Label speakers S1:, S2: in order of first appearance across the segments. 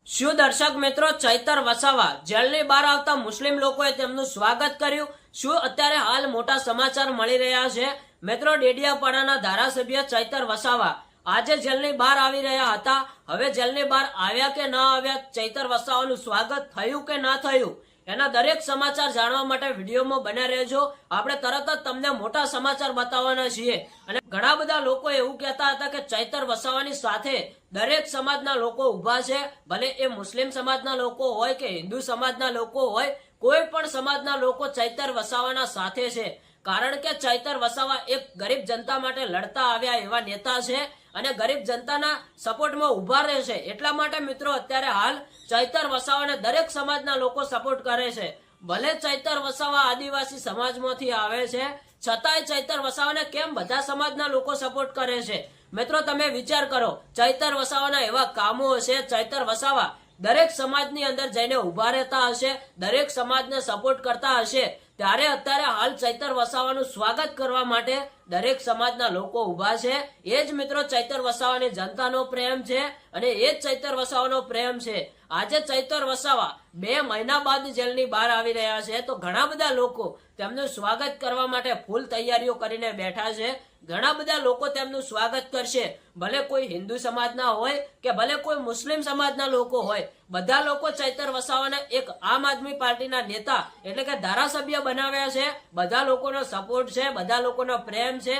S1: શું દર્શક મિત્રો, ચૈતર વસાવા જેલની બહાર આવતા મુસ્લિમ લોકોએ તેમનું સ્વાગત કર્યું? શું અત્યારે હાલ મોટા સમાચાર મળી રહ્યા છે? મિત્રો, ડેડિયાપાડાના ધારાસભ્ય ચૈતર વસાવા આજે જેલની બહાર આવી રહ્યા હતા. હવે જેલની બહાર આવ્યા કે ના આવ્યા, ચૈતર વસાવાનું સ્વાગત થયું કે ના થયું, એના દરેક સમાચાર જાણવા માટે વિડીયોમાં બન્યા રહેજો. આપણે તરત જ તમને મોટા સમાચાર બતાવવાના છીએ. અને ઘણા બધા લોકો એવું કહેતા હતા કે ચૈતર વસાવાની સાથે દરેક સમાજના લોકો ઉભા છે, ભલે એ મુસ્લિમ સમાજના લોકો હોય કે હિન્દુ સમાજના લોકો હોય, કોઈ પણ સમાજના લોકો ચૈતર વસાવાના સાથે છે. કારણ કે ચૈતર વસાવા એક ગરીબ જનતા માટે લડતા આવ્યા એવા નેતા છે અને ગરીબ જનતાના સપોર્ટમાં ઉભા રહે છે. એટલા માટે મિત્રો અત્યારે હાલ ચૈતર વસાવાને દરેક સમાજના લોકો સપોર્ટ કરે છે. ભલે ચૈતર વસાવા આદિવાસી સમાજમાંથી આવે છે, છતાંય ચૈતર વસાવાને કેમ બધા સમાજના લોકો સપોર્ટ કરે છે? મિત્રો, તમે વિચાર કરો, ચૈતર વસાવાના એવા કામો હશે, ચૈતર વસાવા દરેક સમાજની અંદર જઈને ઉભા રહેતા હશે, દરેક સમાજને સપોર્ટ કરતા હશે, ત્યારે અત્યારે હાલ ચૈતર વસાવાનું સ્વાગત કરવા માટે દરેક સમાજના લોકો ઉભા છે. એ જ મિત્રો ચૈતર વસાવાની જનતાનો પ્રેમ છે અને એ જ ચૈતર વસાવાનો પ્રેમ છે. આજે ચૈતર વસાવા 2 મહિના બાદ જેલની બહાર આવી રહ્યા છે, તો ઘણા બધા લોકો તેમનું સ્વાગત કરવા માટે ફૂલ તૈયારીઓ કરીને બેઠા છે. ઘણા બધા લોકો તેમનું સ્વાગત કરશે, ભલે કોઈ હિન્દુ સમાજના હોય કે ભલે કોઈ મુસ્લિમ સમાજના લોકો હોય. બધા લોકો ચૈતર વસાવાને એક આમ આદમી પાર્ટીના નેતા એટલે કે ધારાસભ્ય બનાવ્યા છે. બધા લોકોનો સપોર્ટ છે, બધા લોકોનો પ્રેમ છે,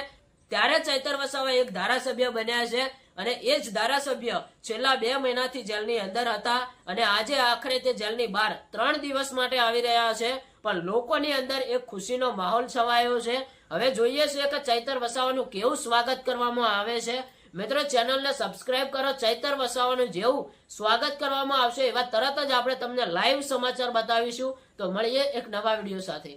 S1: ત્યારે ચૈતર વસાવા એક ધારાસભ્ય બન્યા છે. અને એ જ ધારાસભ્ય છેલ્લા 2 મહિનાથી જેલની અંદર હતા અને આજે આખરે તે જેલની બહાર 3 દિવસ માટે આવી રહ્યા છે. પણ લોકોની અંદર એક ખુશીનો માહોલ છવાયો છે. હવે જોઈએ છે કે ચૈતર વસાવાનું કેવું સ્વાગત કરવામાં આવે છે. મિત્રો, ચેનલને સબસ્ક્રાઇબ કરો. ચૈતર વસાવાનું જેવું સ્વાગત કરવામાં આવશે એવા તરત જ આપણે તમને લાઈવ સમાચાર બતાવીશું. તો મળીએ એક નવા વિડીયો સાથે.